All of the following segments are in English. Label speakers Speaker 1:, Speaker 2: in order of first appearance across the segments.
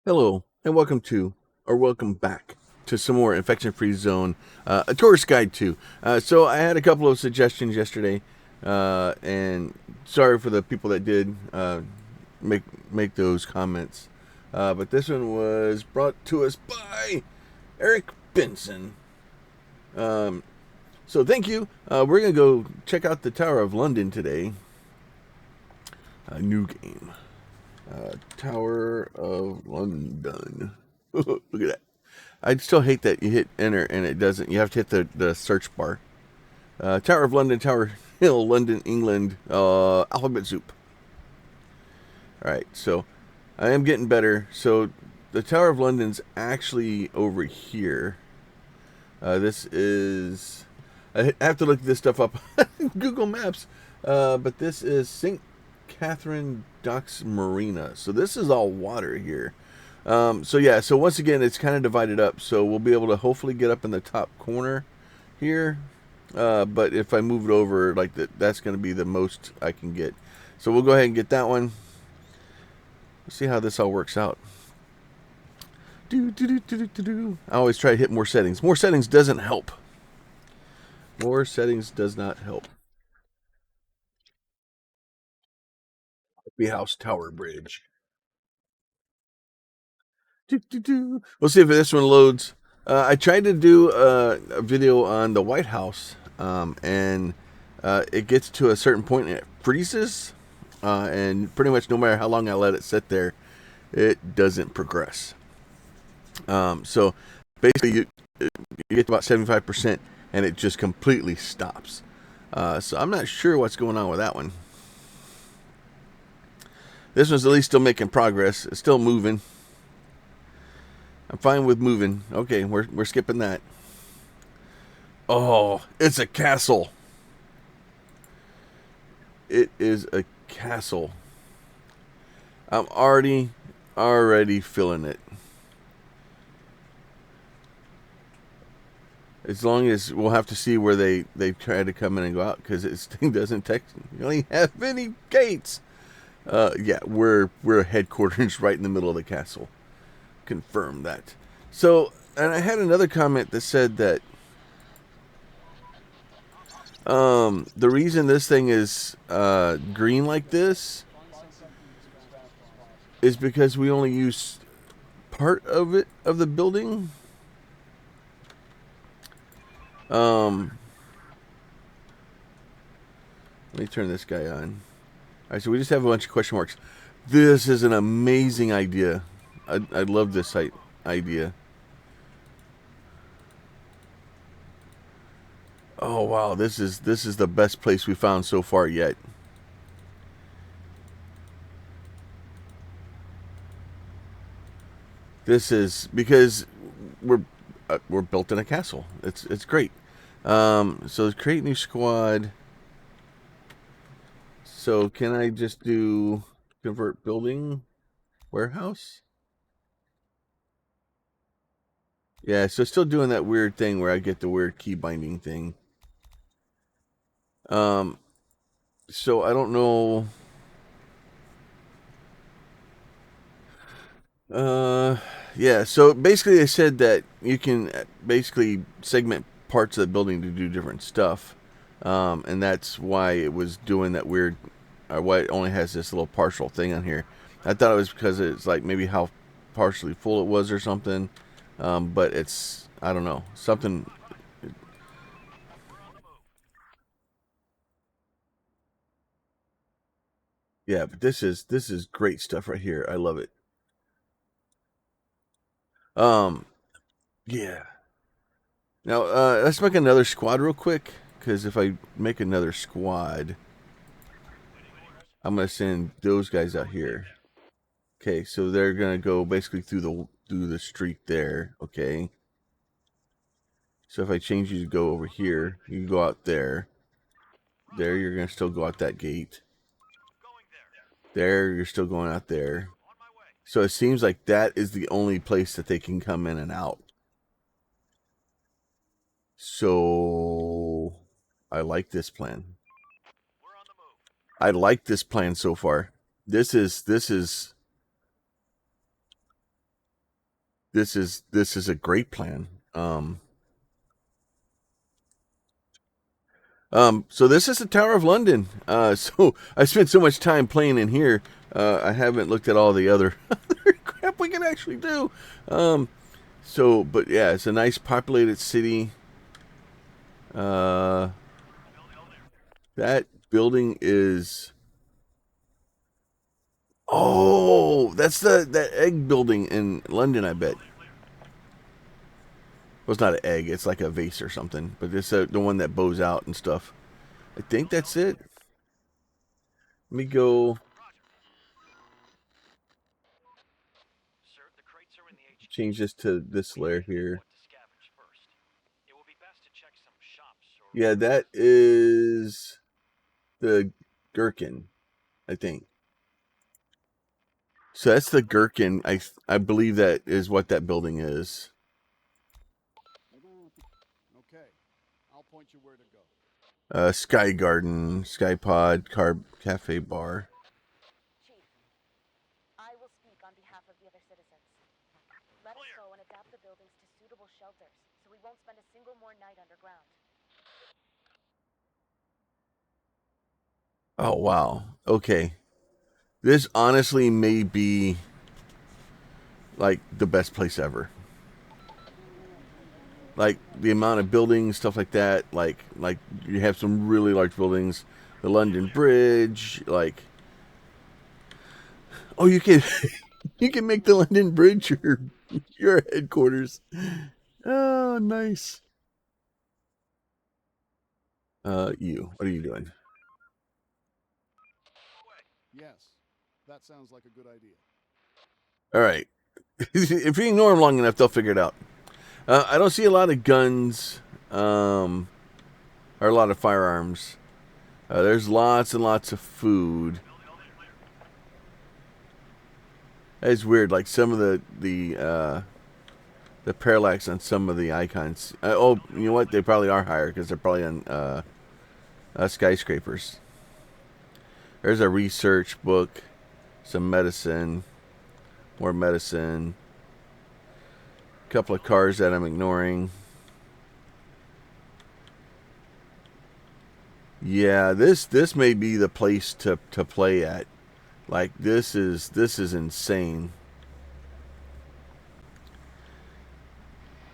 Speaker 1: Hello, and welcome back to some more Infection-Free Zone, a tourist guide too. So I had a couple of suggestions yesterday, and sorry for the people that did make those comments. But this one was brought to us by Eric Benson. So thank you. We're gonna go check out the Tower of London today. A new game. Tower of London. Look at that. I still hate that you hit enter and it doesn't. You have to hit the search bar. Tower of London, Tower Hill, London, England, alphabet soup. Alright, so I am getting better. So the Tower of London's actually over here. This is. I have to look this stuff up Google Maps. But this is St. Catherine Docks Marina. So this is all water here. So once again, it's kind of divided up. So we'll be able to hopefully get up in the top corner here. But if I move it over like that, that's going to be the most I can get. So we'll go ahead and get that one. Let's see how this all works out. I always try to hit more settings. More settings doesn't help. More settings does not help. Happy House Tower Bridge. We'll see if this one loads. I tried to do a video on the White House, and it gets to a certain point and it freezes, and pretty much no matter how long I let it sit there, it doesn't progress. So basically, you get to about 75%, and it just completely stops. So I'm not sure what's going on with that one. This one's at least still making progress. It's still moving. I'm fine with moving. Okay, we're skipping that. Oh, it's a castle. It is a castle. I'm already feeling it. As long as we'll have to see where they try to come in and go out, because this thing doesn't technically have any gates. Yeah, we're headquarters right in the middle of the castle. Confirm that. So, and I had another comment that said that the reason this thing is green like this is because we only use part of the building. Let me turn this guy on. Alright, so we just have a bunch of question marks. This is an amazing idea. I love this idea. Oh wow, this is the best place we found so far yet. This is because we're built in a castle. It's great. So create new squad. So can I just do convert building warehouse? Yeah, so still doing that weird thing where I get the weird key binding thing. So I don't know. Yeah, so basically they said that you can basically segment parts of the building to do different stuff. And that's why it was doing that weird, why it only has this little partial thing on here. I thought it was because it's like maybe how partially full it was or something. But it's, I don't know, something. Yeah, but this is great stuff right here. I love it. Um, yeah. Now, let's make another squad real quick, because if I make another squad, I'm gonna send those guys out here. Okay, so they're gonna go basically through the street there. Okay. So if I change you to go over here, you can go out there. There, you're gonna still go out that gate. There, you're still going out there. So it seems like that is the only place that they can come in and out. So I like this plan. I like this plan so far. This is this is a great plan. So this is the Tower of London. So I spent so much time playing in here. I haven't looked at all the other, other crap we can actually do. Um, but yeah, it's a nice populated city. Uh, that building is. Oh, that's that egg building in London. I bet. Well, it's not an egg. It's like a vase or something. But it's the one that bows out and stuff. I think that's it. Let me go change this to this layer here. Yeah, that is the gherkin, I think. So that's the gherkin. I believe that is what that building is.
Speaker 2: Okay, I'll point you where to go.
Speaker 1: Sky Garden, Sky Pod, Carb Cafe Bar.
Speaker 3: Chief, I will speak on behalf of the other citizens. Let us go and adapt the buildings to suitable shelters, so we won't spend a single more night underground.
Speaker 1: Oh wow. Okay. This honestly may be like the best place ever. Like the amount of buildings, stuff like that. Like you have some really large buildings. The London Bridge. Like, oh, you can you can make the London Bridge your headquarters. Oh, nice. You. What are you doing?
Speaker 2: Yes, that sounds like a good idea.
Speaker 1: All right. If you ignore them long enough, they'll figure it out. I don't see a lot of guns, or a lot of firearms. There's lots and lots of food. It's weird. Like some of the parallax on some of the icons. Oh, you know what? They probably are higher because they're probably on skyscrapers. There's a research book, some medicine, more medicine, a couple of cars that I'm ignoring. Yeah, this may be the place to play at. Like this is insane.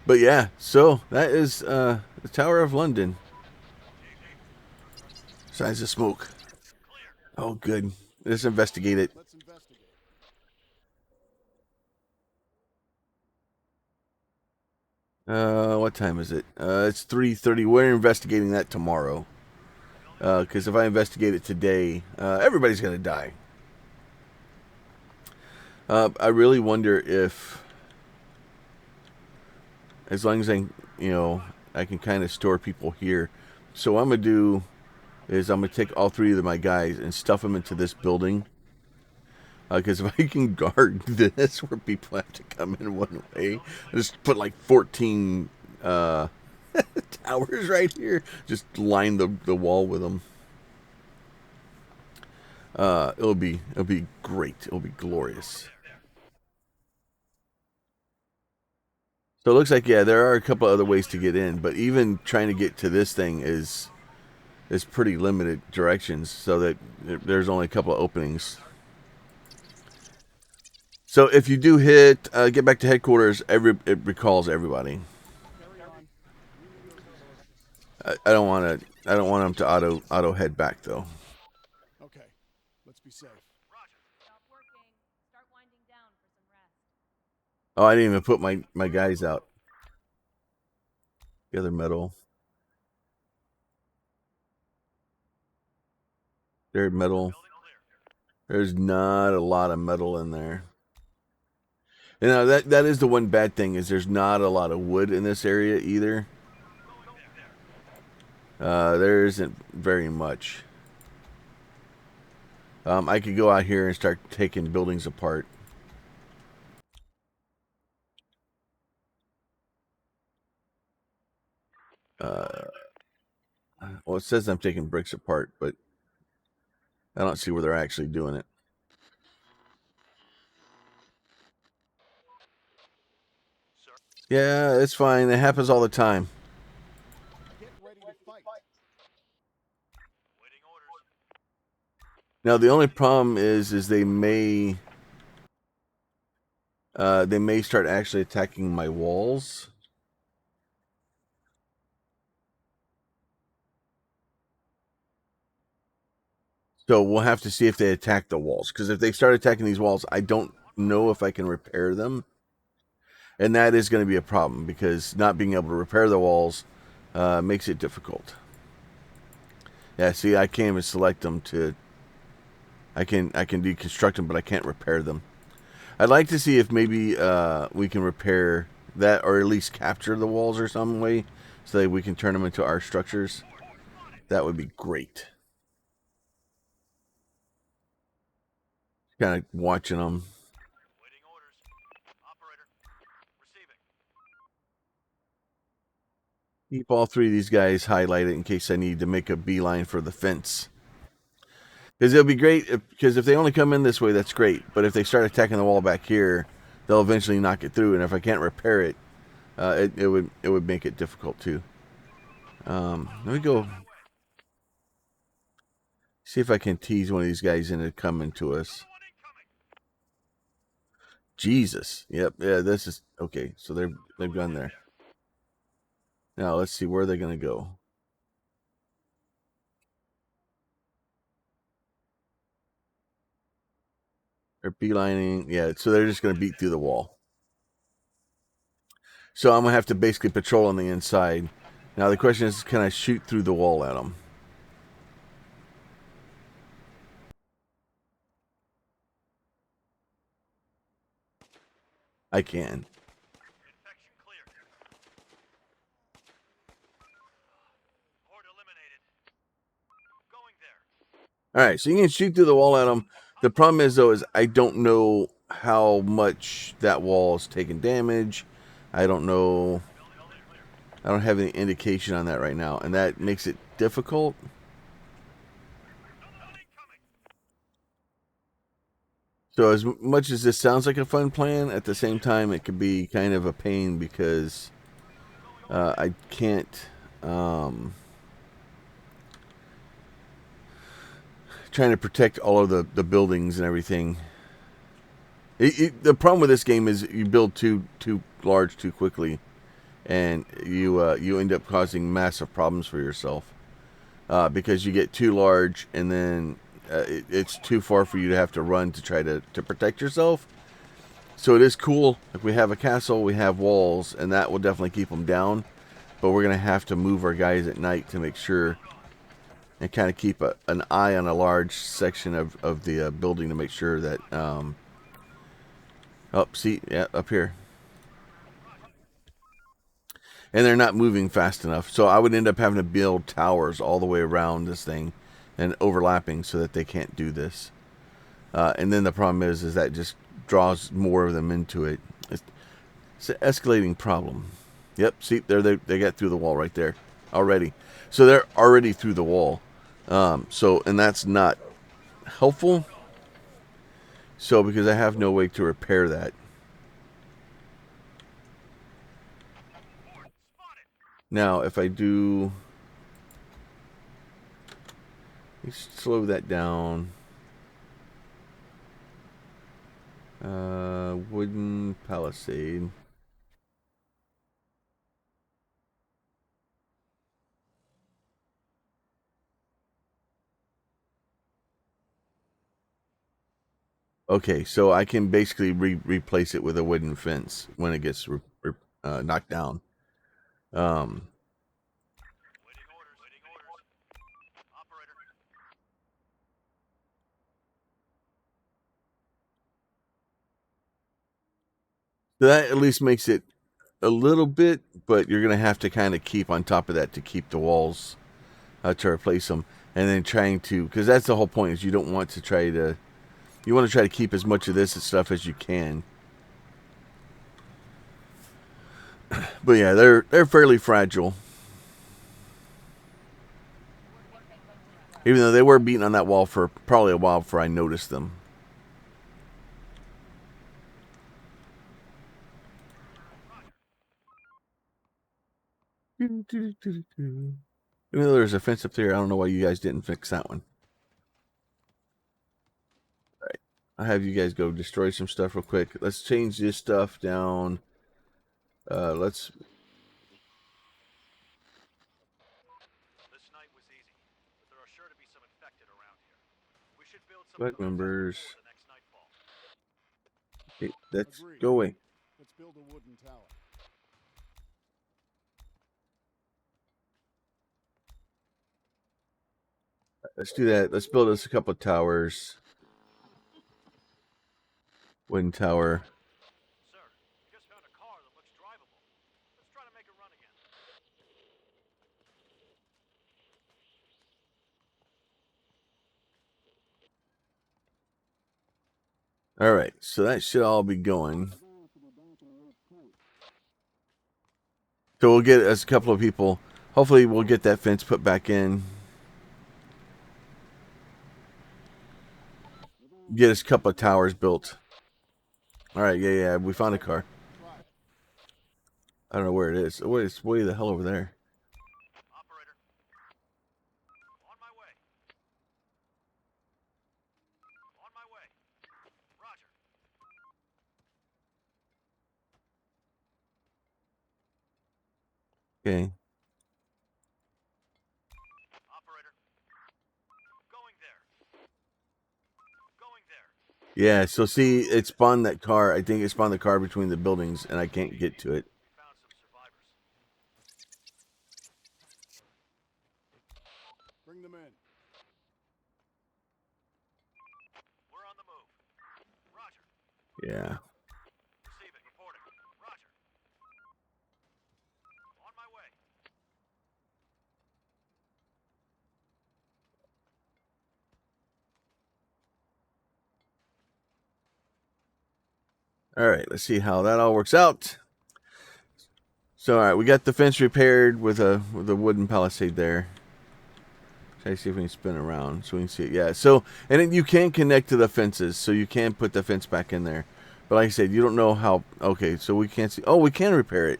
Speaker 1: But yeah, so that is the Tower of London. Signs of smoke. Oh, good. Let's investigate it.
Speaker 2: Let's investigate.
Speaker 1: What time is it? It's 3:30. We're investigating that tomorrow. Because if I investigate it today, everybody's gonna die. I really wonder if, as long as I can kind of store people here. So what I'm gonna do is I'm gonna take all three of my guys and stuff them into this building. Because if I can guard this, where people have to come in one way, I just put like 14 towers right here. Just line the wall with them. It'll be great. It'll be glorious. So it looks like, yeah, there are a couple other ways to get in, but even trying to get to this thing is pretty limited directions, so that there's only a couple of openings. So if you do hit get back to headquarters, it recalls everybody.
Speaker 2: Carry on.
Speaker 1: I don't want to. I don't want them to auto head back though.
Speaker 2: Okay, let's be safe.
Speaker 3: Stop working. Start winding down for some rest.
Speaker 1: Oh, I didn't even put my guys out. The other metal. There's metal. There's not a lot of metal in there. You know, that is the one bad thing, is there's not a lot of wood in this area either. There isn't very much. I could go out here and start taking buildings apart. Uh, well, it says I'm taking bricks apart, but I don't see where they're actually doing it. Yeah, it's fine. It happens all the time.
Speaker 2: Get ready to fight.
Speaker 1: Now the only problem is they may start actually attacking my walls. So we'll have to see if they attack the walls. Because if they start attacking these walls, I don't know if I can repair them. And that is going to be a problem because not being able to repair the walls makes it difficult. Yeah, see, I can't even select them to. I can deconstruct them, but I can't repair them. I'd like to see if maybe we can repair that, or at least capture the walls or some way, so that we can turn them into our structures. That would be great. Kind of watching them. Keep all three of these guys highlighted in case I need to make a beeline for the fence. Because it'll be great, because if they only come in this way, that's great. But if they start attacking the wall back here, they'll eventually knock it through. And if I can't repair it, it would make it difficult too. Let me go see if I can tease one of these guys into coming to us. Jesus. Yep. Yeah. This is okay. So they've gone there. Now let's see where they're gonna go. They're beelining. Yeah. So they're just gonna beat through the wall. So I'm gonna have to basically patrol on the inside. Now the question is, can I shoot through the wall at them? I can. All right, so you can shoot through the wall at them. The problem is, though, is I don't know how much that wall is taking damage. I don't know. I don't have any indication on that right now, and that makes it difficult. So as much as this sounds like a fun plan, at the same time, it could be kind of a pain because I can't. Trying to protect all of the buildings and everything. The problem with this game is you build too large too quickly, and you end up causing massive problems for yourself because you get too large, and then it's too far for you to have to run to try to protect yourself. So it is cool. If we have a castle, we have walls, and that will definitely keep them down. But we're gonna have to move our guys at night to make sure and kind of keep an eye on a large section of the building to make sure that oh, see, yeah, up here. And they're not moving fast enough. So I would end up having to build towers all the way around this thing and overlapping so that they can't do this. And then the problem is that just draws more of them into it. It's an escalating problem. Yep, see, there they got through the wall right there already. So they're already through the wall. And that's not helpful. So because I have no way to repair that. Now, if I do, slow that down. Wooden palisade. Okay, so I can basically replace it with a wooden fence when it gets knocked down. Um, so that at least makes it a little bit, but you're going to have to kind of keep on top of that to keep the walls to replace them. And then trying to, because that's the whole point, is you don't want to try to, you want to try to keep as much of this stuff as you can. But yeah, they're fairly fragile. Even though they were beating on that wall for probably a while before I noticed them. Even though there's a fence up there, I don't know why you guys didn't fix that one. All right. I'll have you guys go destroy some stuff real quick. Let's change this stuff down. Let's.
Speaker 2: This night was easy, but there are sure to be some infected around here. We should build some
Speaker 1: Select members.
Speaker 2: before the next nightfall.
Speaker 1: Okay, let's
Speaker 2: Agreed.
Speaker 1: go away.
Speaker 2: Let's build a wooden tower.
Speaker 1: Let's do that. Let's build us a couple of towers. Wooden tower.
Speaker 2: Sir, just found a car that looks drivable. Let's try to make it run again.
Speaker 1: All right, so that should all be going. So we'll get us a couple of people. Hopefully we'll get that fence put back in. Get us a couple of towers built. All right, yeah, we found a car. I don't know where it is. Oh, it's way the hell over there.
Speaker 2: Operator. On my way. On my way. Roger.
Speaker 1: Okay.
Speaker 2: Operator. Going there. Going there.
Speaker 1: Yeah, so see, it spawned that car. I think it spawned the car between the buildings, and I can't get to it.
Speaker 2: We found some survivors. Bring them in. We're on the move. Roger.
Speaker 1: Yeah.
Speaker 2: Receive it. Reporting. Roger. On my way.
Speaker 1: All right, let's see how that all works out. So, all right, we got the fence repaired with a wooden palisade there. Try to see if we can spin around so we can see it. Yeah, so, and then you can connect to the fences, so you can put the fence back in there. But like I said, you don't know how. Okay, so we can't see. Oh, we can repair it.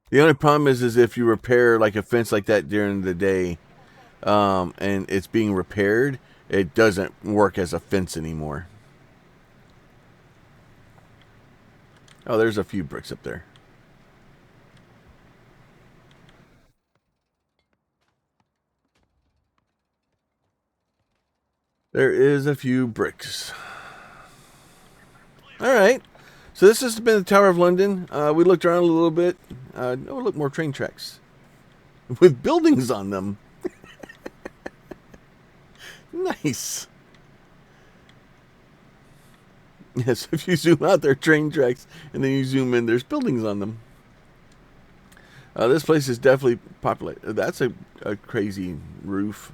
Speaker 1: The only problem is if you repair like a fence like that during the day, and it's being repaired, it doesn't work as a fence anymore. Oh, there's a few bricks up there. There is a few bricks. All right. So this has been the Tower of London. We looked around a little bit. Oh, look, more train tracks with buildings on them. Nice. Yes, if you zoom out, there are train tracks, and then you zoom in, there's buildings on them. This place is definitely popular. That's a crazy roof.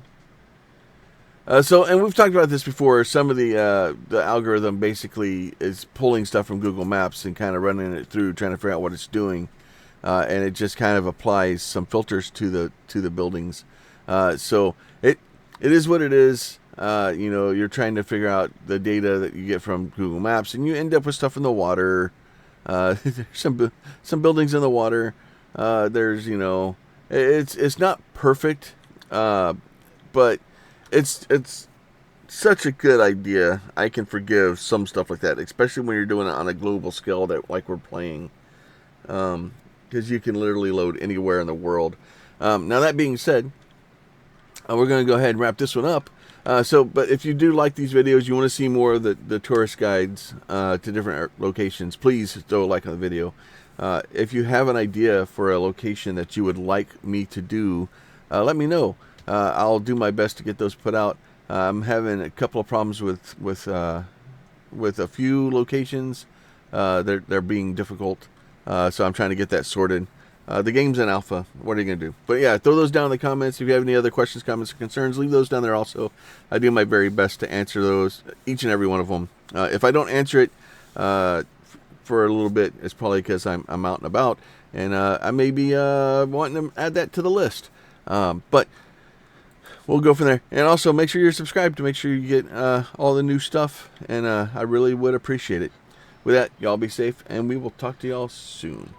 Speaker 1: And we've talked about this before. Some of the algorithm basically is pulling stuff from Google Maps and kind of running it through, trying to figure out what it's doing, and it just kind of applies some filters to the buildings. So it is what it is. You're trying to figure out the data that you get from Google Maps, and you end up with stuff in the water. There's some buildings in the water. There's it's not perfect, but it's such a good idea. I can forgive some stuff like that, especially when you're doing it on a global scale that like we're playing, because you can literally load anywhere in the world. Now that being said, we're going to go ahead and wrap this one up. But if you do like these videos, you want to see more of the tourist guides to different locations, please throw a like on the video. If you have an idea for a location that you would like me to do, let me know. I'll do my best to get those put out. I'm having a couple of problems with a few locations. They're being difficult, so I'm trying to get that sorted. The game's in alpha. What are you going to do? But yeah, throw those down in the comments. If you have any other questions, comments, or concerns, leave those down there also. I do my very best to answer those, each and every one of them. If I don't answer it, for a little bit. It's probably because I'm out and about, and I may be wanting to add that to the list. But we'll go from there. And also make sure you're subscribed to make sure you get all the new stuff, and I really would appreciate it. With that, y'all be safe, and we will talk to y'all soon.